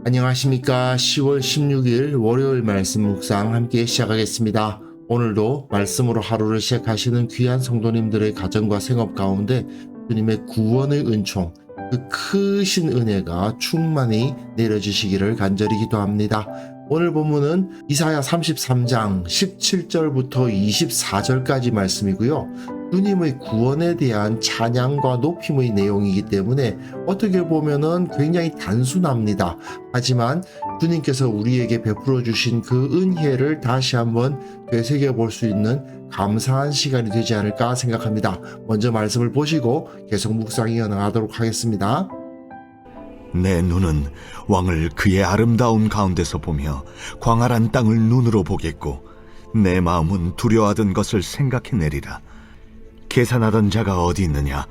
안녕하십니까. 10월 16일 월요일 말씀 묵상 함께 시작하겠습니다. 오늘도 말씀으로 하루를 시작하시는 귀한 성도님들의 가정과 생업 가운데 주님의 구원의 은총, 그 크신 은혜가 충만히 내려주시기를 간절히 기도합니다. 오늘 본문은 이사야 33장 17절부터 24절까지 말씀이고요. 주님의 구원에 대한 찬양과 높임의 내용이기 때문에 어떻게 보면은 굉장히 단순합니다. 하지만 주님께서 우리에게 베풀어 주신 그 은혜를 다시 한번 되새겨 볼 수 있는 감사한 시간이 되지 않을까 생각합니다. 먼저 말씀을 보시고 계속 묵상 이어나가도록 하겠습니다. 내 눈은 왕을 그의 아름다운 가운데서 보며 광활한 땅을 눈으로 보겠고 내 마음은 두려워하던 것을 생각해내리라. 계산하던 자가 어디 있느냐?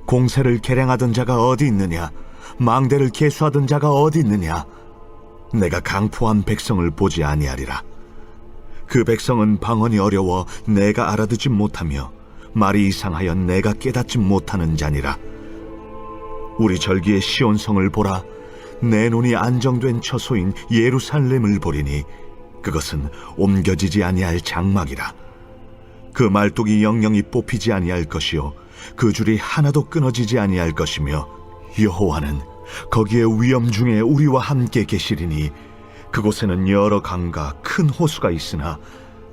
공세를 계량하던 자가 어디 있느냐? 망대를 계수하던 자가 어디 있느냐? 내가 강포한 백성을 보지 아니하리라. 그 백성은 방언이 어려워 내가 알아듣지 못하며 말이 이상하여 내가 깨닫지 못하는 자니라. 우리 절기의 시온성을 보라. 내 눈이 안정된 처소인 예루살렘을 보리니 그것은 옮겨지지 아니할 장막이라. 그 말뚝이 영영이 뽑히지 아니할 것이요 그 줄이 하나도 끊어지지 아니할 것이며 여호와는 거기에 위엄 중에 우리와 함께 계시리니 그곳에는 여러 강과 큰 호수가 있으나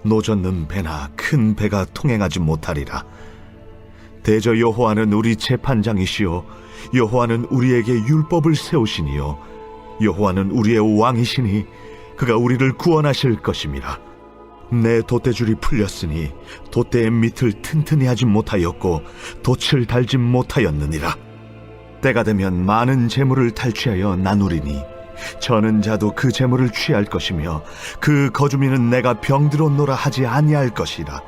노젓는 배나 큰 배가 통행하지 못하리라. 대저 여호와는 우리 재판장이시요 여호와는 우리에게 율법을 세우시니요 여호와는 우리의 왕이시니 그가 우리를 구원하실 것임이라. 내 돛대줄이 풀렸으니 돛대의 밑을 튼튼히 하지 못하였고 돛을 달지 못하였느니라. 때가 되면 많은 재물을 탈취하여 나누리니 저는 자도 그 재물을 취할 것이며 그 거주민은 내가 병들었노라 하지 아니할 것이라.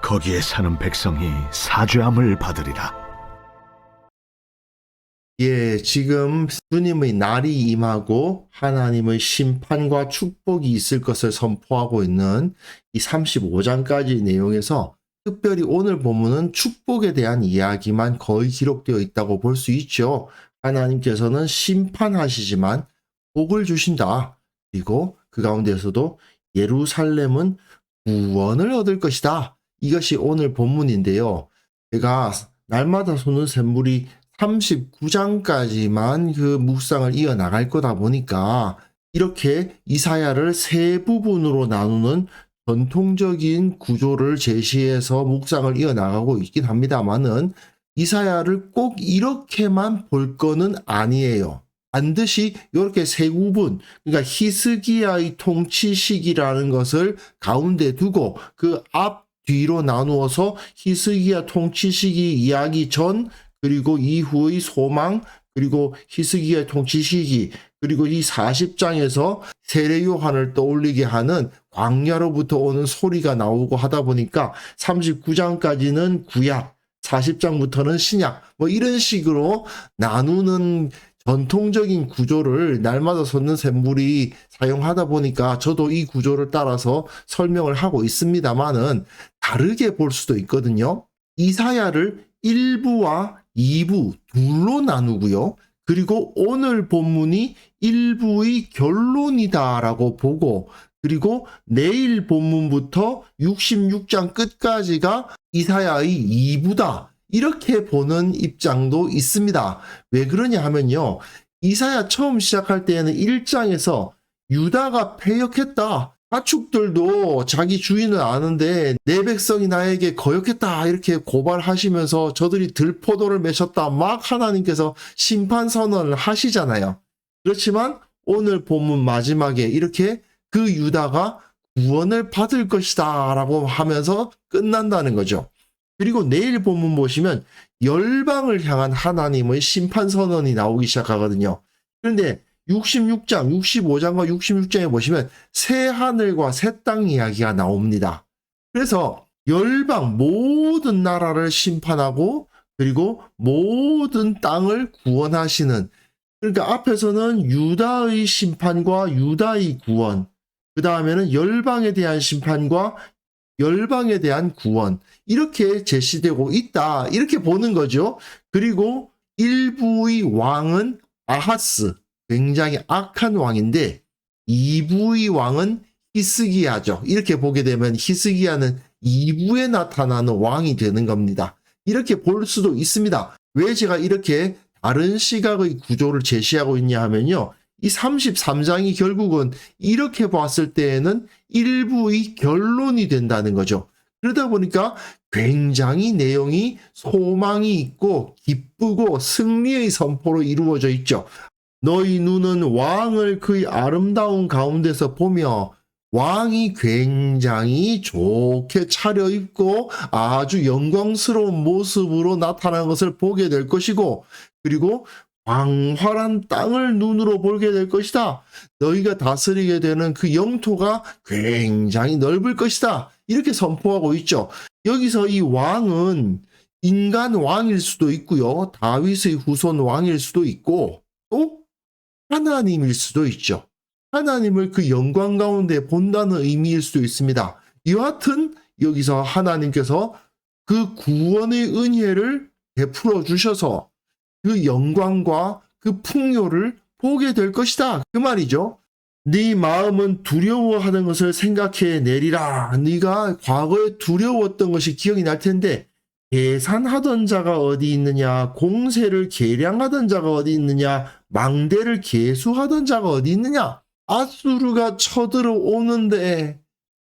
거기에 사는 백성이 사죄함을 받으리라. 지금 주님의 날이 임하고 하나님의 심판과 축복이 있을 것을 선포하고 있는 이 35장까지 내용에서 특별히 오늘 본문은 축복에 대한 이야기만 거의 기록되어 있다고 볼 수 있죠. 하나님께서는 심판하시지만 복을 주신다. 그리고 그 가운데서도 예루살렘은 구원을 얻을 것이다. 이것이 오늘 본문인데요. 제가 날마다 솟는 샘물이 39장까지만 그 묵상을 이어나갈 거다 보니까 이렇게 이사야를 세 부분으로 나누는 전통적인 구조를 제시해서 묵상을 이어나가고 있긴 합니다만은 이사야를 꼭 이렇게만 볼 거는 아니에요. 반드시 이렇게 세 구분, 그러니까 히스기야의 통치 시기라는 것을 가운데 두고 그 앞 뒤로 나누어서 히스기야 통치 시기 이야기 전 그리고 이후의 소망, 그리고 히스기야 통치 시기, 그리고 이 40장에서 세례 요한을 떠올리게 하는 광야로부터 오는 소리가 나오고 하다 보니까 39장까지는 구약, 40장부터는 신약, 뭐 이런 식으로 나누는 전통적인 구조를 날마다 솟는 샘물이 사용하다 보니까 저도 이 구조를 따라서 설명을 하고 있습니다만은 다르게 볼 수도 있거든요. 이사야를 1부와 2부 둘로 나누고요. 그리고 오늘 본문이 1부의 결론이다라고 보고 그리고 내일 본문부터 66장 끝까지가 이사야의 2부다. 이렇게 보는 입장도 있습니다. 왜 그러냐 하면요. 이사야 처음 시작할 때에는 1장에서 유다가 패역했다. 가축들도 자기 주인을 아는데 내 백성이 나에게 거역했다 이렇게 고발하시면서 저들이 들포도를 맺혔다 막 하나님께서 심판 선언을 하시잖아요. 그렇지만 오늘 본문 마지막에 이렇게 그 유다가 구원을 받을 것이다 라고 하면서 끝난다는 거죠. 그리고 내일 본문 보시면 열방을 향한 하나님의 심판 선언이 나오기 시작하거든요. 그런데 66장, 65장과 66장에 보시면 새 하늘과 새 땅 이야기가 나옵니다. 그래서 열방 모든 나라를 심판하고 그리고 모든 땅을 구원하시는, 그러니까 앞에서는 유다의 심판과 유다의 구원, 그 다음에는 열방에 대한 심판과 열방에 대한 구원, 이렇게 제시되고 있다 이렇게 보는 거죠. 그리고 일부의 왕은 아하스, 굉장히 악한 왕인데 이브의 왕은 히스기야죠. 이렇게 보게 되면 히스기야는 이브에 나타나는 왕이 되는 겁니다. 이렇게 볼 수도 있습니다. 왜 제가 이렇게 다른 시각의 구조를 제시하고 있냐 하면요. 이 33장이 결국은 이렇게 봤을 때에는 일부의 결론이 된다는 거죠. 그러다 보니까 굉장히 내용이 소망이 있고 기쁘고 승리의 선포로 이루어져 있죠. 너희 눈은 왕을 그의 아름다운 가운데서 보며 왕이 굉장히 좋게 차려입고 아주 영광스러운 모습으로 나타나는 것을 보게 될 것이고, 그리고 광활한 땅을 눈으로 보게 될 것이다. 너희가 다스리게 되는 그 영토가 굉장히 넓을 것이다. 이렇게 선포하고 있죠. 여기서 이 왕은 인간 왕일 수도 있고요. 다윗의 후손 왕일 수도 있고 또 하나님일 수도 있죠. 하나님을 그 영광 가운데 본다는 의미일 수도 있습니다. 여하튼 여기서 하나님께서 그 구원의 은혜를 베풀어 주셔서 그 영광과 그 풍요를 보게 될 것이다. 그 말이죠. 네 마음은 두려워하는 것을 생각해 내리라. 네가 과거에 두려웠던 것이 기억이 날 텐데 계산하던 자가 어디 있느냐, 공세를 계량하던 자가 어디 있느냐, 망대를 계수하던 자가 어디 있느냐. 아수르가 쳐들어오는데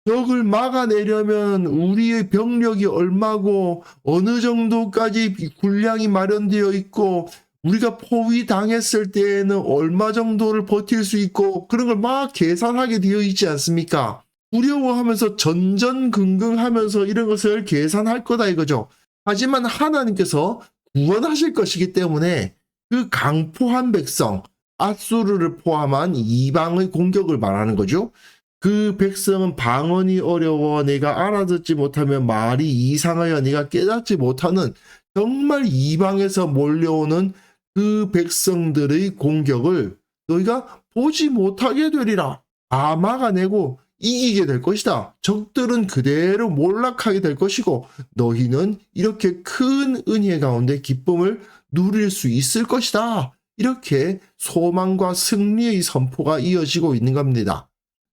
적을 막아내려면 우리의 병력이 얼마고 어느 정도까지 군량이 마련되어 있고 우리가 포위당했을 때에는 얼마 정도를 버틸 수 있고 그런 걸 막 계산하게 되어 있지 않습니까? 두려워하면서 전전긍긍하면서 이런 것을 계산할 거다 이거죠. 하지만 하나님께서 구원하실 것이기 때문에 그 강포한 백성, 아수르를 포함한 이방의 공격을 말하는 거죠. 그 백성은 방언이 어려워 내가 알아듣지 못하면 말이 이상하여 내가 깨닫지 못하는 정말 이방에서 몰려오는 그 백성들의 공격을 너희가 보지 못하게 되리라. 다 막아내고 이기게 될 것이다. 적들은 그대로 몰락하게 될 것이고 너희는 이렇게 큰 은혜 가운데 기쁨을 누릴 수 있을 것이다. 이렇게 소망과 승리의 선포가 이어지고 있는 겁니다.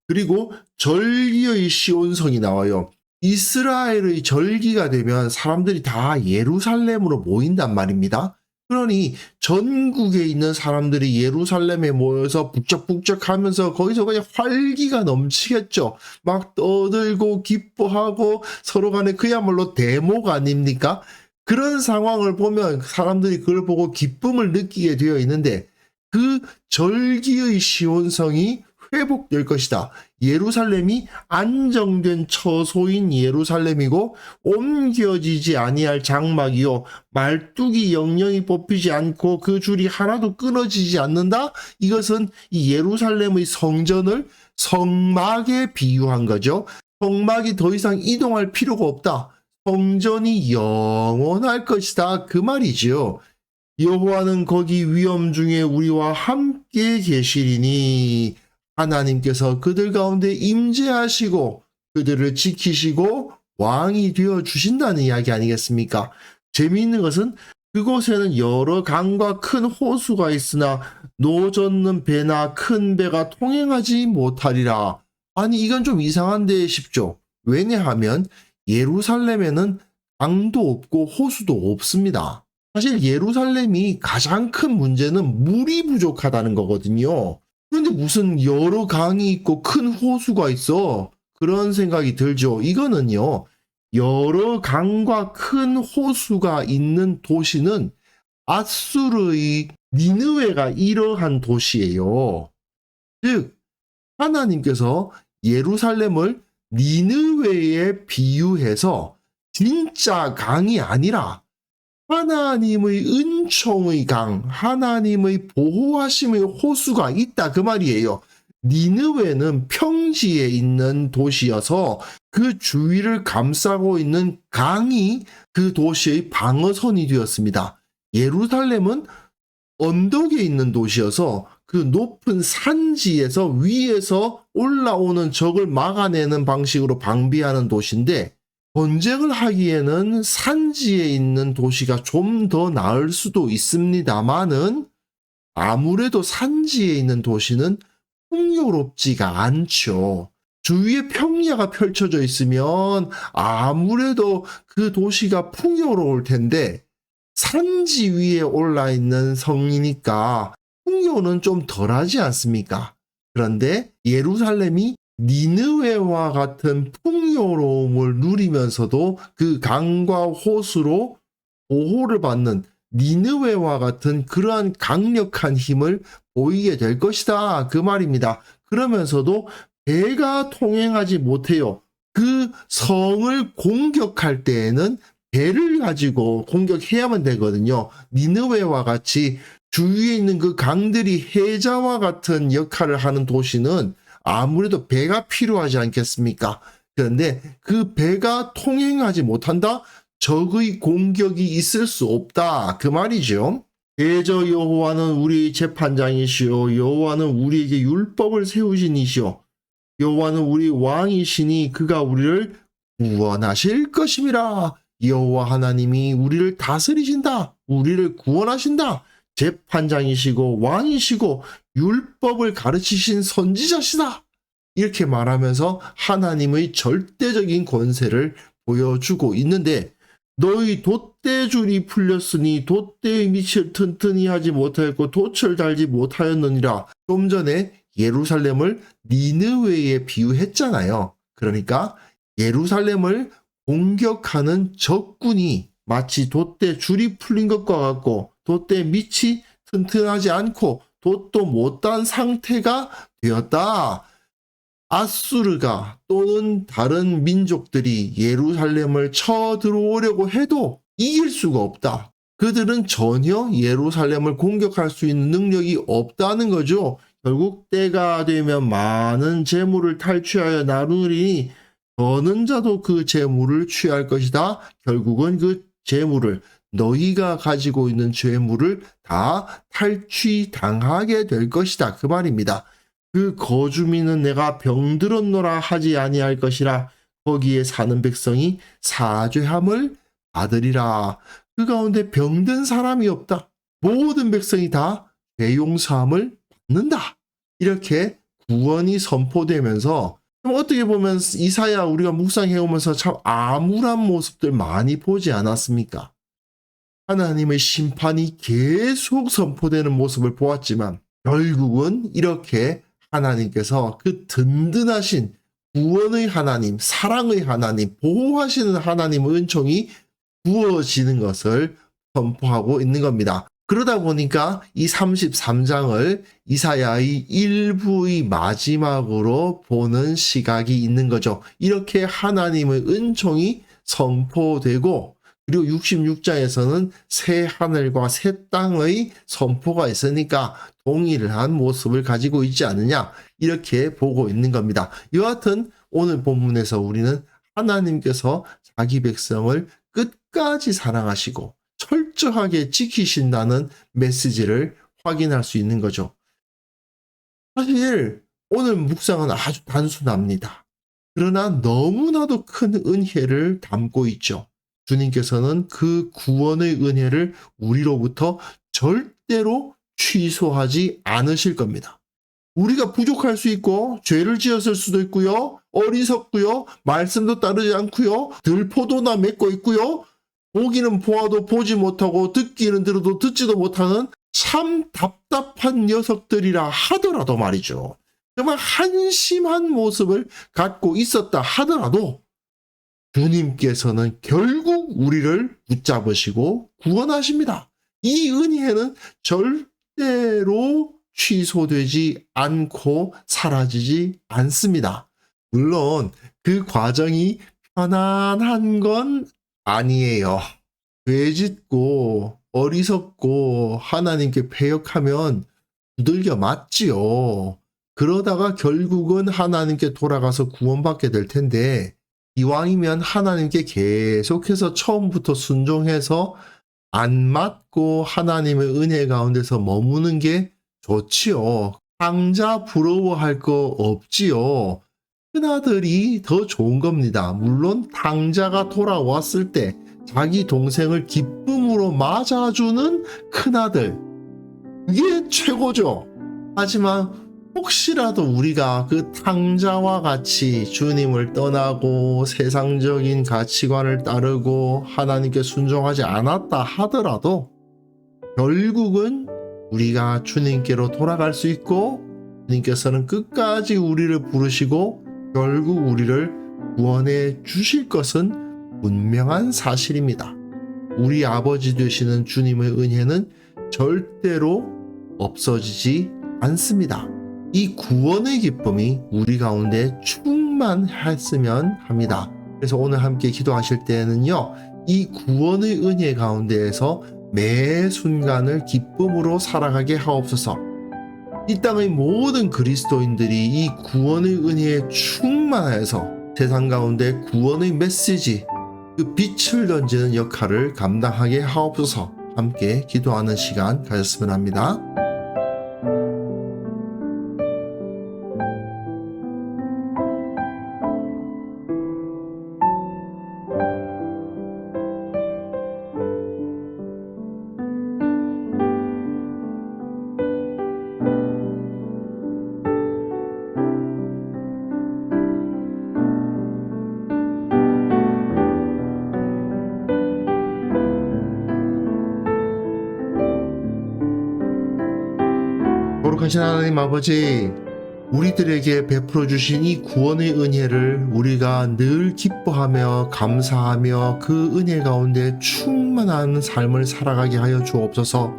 그리고 절기의 시온성이 나와요. 이스라엘의 절기가 되면 사람들이 다 예루살렘으로 모인단 말입니다. 그러니 전국에 있는 사람들이 예루살렘에 모여서 북적북적 하면서 거기서 그냥 활기가 넘치겠죠. 막 떠들고 기뻐하고 서로 간에 그야말로 대목 아닙니까? 그런 상황을 보면 사람들이 그걸 보고 기쁨을 느끼게 되어 있는데 그 절기의 시온성이 회복될 것이다. 예루살렘이 안정된 처소인 예루살렘이고 옮겨지지 아니할 장막이요 말뚝이 영영이 뽑히지 않고 그 줄이 하나도 끊어지지 않는다. 이것은 이 예루살렘의 성전을 성막에 비유한 거죠. 성막이 더 이상 이동할 필요가 없다. 성전이 영원할 것이다. 그 말이죠. 여호와는 거기 위험 중에 우리와 함께 계시리니 하나님께서 그들 가운데 임재하시고 그들을 지키시고 왕이 되어 주신다는 이야기 아니겠습니까? 재미있는 것은 그곳에는 여러 강과 큰 호수가 있으나 노젓는 배나 큰 배가 통행하지 못하리라. 아니 이건 좀 이상한데 싶죠. 왜냐하면 예루살렘에는 강도 없고 호수도 없습니다. 사실 예루살렘이 가장 큰 문제는 물이 부족하다는 거거든요. 그런데 무슨 여러 강이 있고 큰 호수가 있어? 그런 생각이 들죠. 이거는요. 여러 강과 큰 호수가 있는 도시는 아수르의 니느웨가 이러한 도시예요. 즉 하나님께서 예루살렘을 니느웨에 비유해서 진짜 강이 아니라 하나님의 은총의 강, 하나님의 보호하심의 호수가 있다 그 말이에요. 니느웨는 평지에 있는 도시여서 그 주위를 감싸고 있는 강이 그 도시의 방어선이 되었습니다. 예루살렘은 언덕에 있는 도시여서 그 높은 산지에서 위에서 올라오는 적을 막아내는 방식으로 방비하는 도시인데 전쟁을 하기에는 산지에 있는 도시가 좀 더 나을 수도 있습니다만은 아무래도 산지에 있는 도시는 풍요롭지가 않죠. 주위에 평야가 펼쳐져 있으면 아무래도 그 도시가 풍요로울 텐데 산지 위에 올라 있는 성이니까 풍요는 좀 덜하지 않습니까? 그런데 예루살렘이 니느웨와 같은 풍요로움을 누리면서도 그 강과 호수로 보호를 받는 니느웨와 같은 그러한 강력한 힘을 보이게 될 것이다. 그 말입니다. 그러면서도 배가 통행하지 못해요. 그 성을 공격할 때에는 배를 가지고 공격해야만 되거든요. 니느웨와 같이 주위에 있는 그 강들이 해자와 같은 역할을 하는 도시는 아무래도 배가 필요하지 않겠습니까? 그런데 그 배가 통행하지 못한다? 적의 공격이 있을 수 없다. 그 말이죠. 대저 여호와는 우리 재판장이시오. 여호와는 우리에게 율법을 세우신 이시오. 여호와는 우리 왕이시니 그가 우리를 구원하실 것임이라. 여호와 하나님이 우리를 다스리신다. 우리를 구원하신다. 재판장이시고 왕이시고 율법을 가르치신 선지자시다. 이렇게 말하면서 하나님의 절대적인 권세를 보여주고 있는데 너희 돛대줄이 풀렸으니 돛대의 밑을 튼튼히 하지 못하였고 돛을 달지 못하였느니라. 좀 전에 예루살렘을 니느웨에 비유했잖아요. 그러니까 예루살렘을 공격하는 적군이 마치 돛대 줄이 풀린 것과 같고 돛대 밑이 튼튼하지 않고 돛도 못단 상태가 되었다. 아수르가 또는 다른 민족들이 예루살렘을 쳐들어오려고 해도 이길 수가 없다. 그들은 전혀 예루살렘을 공격할 수 있는 능력이 없다는 거죠. 결국 때가 되면 많은 재물을 탈취하여 나누리니 더는 자도 그 재물을 취할 것이다. 결국은 그 재물을 너희가 가지고 있는 재물을 다 탈취당하게 될 것이다. 그 말입니다. 그 거주민은 내가 병들었노라 하지 아니할 것이라. 거기에 사는 백성이 사죄함을 받으리라. 그 가운데 병든 사람이 없다. 모든 백성이 다 죄용서함을 받는다. 이렇게 구원이 선포되면서 어떻게 보면 이사야 우리가 묵상해오면서 참 암울한 모습들 많이 보지 않았습니까? 하나님의 심판이 계속 선포되는 모습을 보았지만 결국은 이렇게 하나님께서 그 든든하신 구원의 하나님, 사랑의 하나님, 보호하시는 하나님의 은총이 부어지는 것을 선포하고 있는 겁니다. 그러다 보니까 이 33장을 이사야의 일부의 마지막으로 보는 시각이 있는 거죠. 이렇게 하나님의 은총이 선포되고 그리고 66장에서는 새 하늘과 새 땅의 선포가 있으니까 동일한 모습을 가지고 있지 않느냐 이렇게 보고 있는 겁니다. 여하튼 오늘 본문에서 우리는 하나님께서 자기 백성을 끝까지 사랑하시고 철저하게 지키신다는 메시지를 확인할 수 있는 거죠. 사실 오늘 묵상은 아주 단순합니다. 그러나 너무나도 큰 은혜를 담고 있죠. 주님께서는 그 구원의 은혜를 우리로부터 절대로 취소하지 않으실 겁니다. 우리가 부족할 수 있고 죄를 지었을 수도 있고요. 어리석고요. 말씀도 따르지 않고요. 들포도나 맺고 있고요. 보기는 보아도 보지 못하고 듣기는 들어도 듣지도 못하는 참 답답한 녀석들이라 하더라도 말이죠. 정말 한심한 모습을 갖고 있었다 하더라도 주님께서는 결국 우리를 붙잡으시고 구원하십니다. 이 은혜는 절대로 취소되지 않고 사라지지 않습니다. 물론 그 과정이 편안한 건 아니에요. 죄짓고 어리석고 하나님께 패역하면 두들겨 맞지요. 그러다가 결국은 하나님께 돌아가서 구원받게 될 텐데 이왕이면 하나님께 계속해서 처음부터 순종해서 안 맞고 하나님의 은혜 가운데서 머무는 게 좋지요. 강자 부러워할 거 없지요. 큰아들이 더 좋은 겁니다. 물론 탕자가 돌아왔을 때 자기 동생을 기쁨으로 맞아주는 큰아들. 그게 최고죠. 하지만 혹시라도 우리가 그 탕자와 같이 주님을 떠나고 세상적인 가치관을 따르고 하나님께 순종하지 않았다 하더라도 결국은 우리가 주님께로 돌아갈 수 있고 주님께서는 끝까지 우리를 부르시고 결국 우리를 구원해 주실 것은 분명한 사실입니다. 우리 아버지 되시는 주님의 은혜는 절대로 없어지지 않습니다. 이 구원의 기쁨이 우리 가운데 충만했으면 합니다. 그래서 오늘 함께 기도하실 때는요, 이 구원의 은혜 가운데에서 매 순간을 기쁨으로 살아가게 하옵소서. 이 땅의 모든 그리스도인들이 이 구원의 은혜에 충만하여서 세상 가운데 구원의 메시지, 그 빛을 던지는 역할을 감당하게 하옵소서. 함께 기도하는 시간 가졌으면 합니다. 거룩하신 하나님 아버지, 우리들에게 베풀어 주신 이 구원의 은혜를 우리가 늘 기뻐하며 감사하며 그 은혜 가운데 충만한 삶을 살아가게 하여 주옵소서.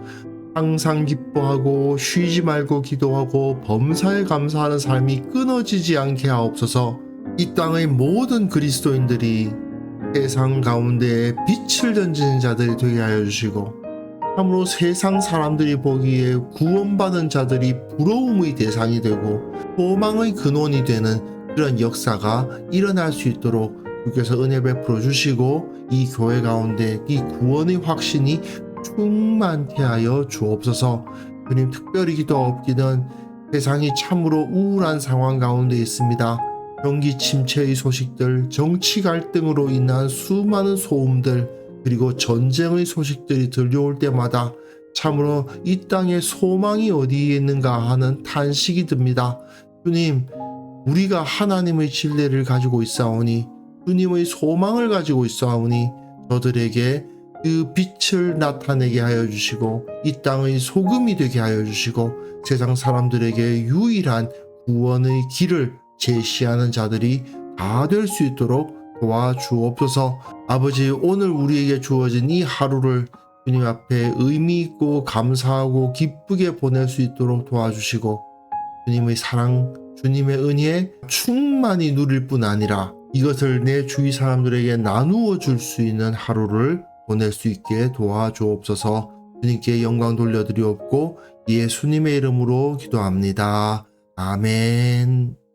항상 기뻐하고 쉬지 말고 기도하고 범사에 감사하는 삶이 끊어지지 않게 하옵소서. 이 땅의 모든 그리스도인들이 세상 가운데 빛을 던지는 자들이 되게 하여 주시고, 참으로 세상 사람들이 보기에 구원받은 자들이 부러움의 대상이 되고 소망의 근원이 되는 그런 역사가 일어날 수 있도록 주께서 은혜 베풀어 주시고, 이 교회 가운데 이 구원의 확신이 충만케 하여 주옵소서. 주님, 특별히 기도하옵기는 세상이 참으로 우울한 상황 가운데 있습니다. 경기 침체의 소식들, 정치 갈등으로 인한 수많은 소음들, 그리고 전쟁의 소식들이 들려올 때마다 참으로 이 땅에 소망이 어디에 있는가 하는 탄식이 듭니다. 주님, 우리가 하나님의 진리를 가지고 있사오니, 주님의 소망을 가지고 있사오니 저들에게 그 빛을 나타내게 하여 주시고 이 땅의 소금이 되게 하여 주시고 세상 사람들에게 유일한 구원의 길을 제시하는 자들이 다 될 수 있도록 도와주옵소서. 아버지, 오늘 우리에게 주어진 이 하루를 주님 앞에 의미 있고 감사하고 기쁘게 보낼 수 있도록 도와주시고, 주님의 사랑, 주님의 은혜 충만히 누릴 뿐 아니라 이것을 내 주위 사람들에게 나누어 줄 수 있는 하루를 보낼 수 있게 도와주옵소서. 주님께 영광 돌려드리옵고 예수님의 이름으로 기도합니다. 아멘.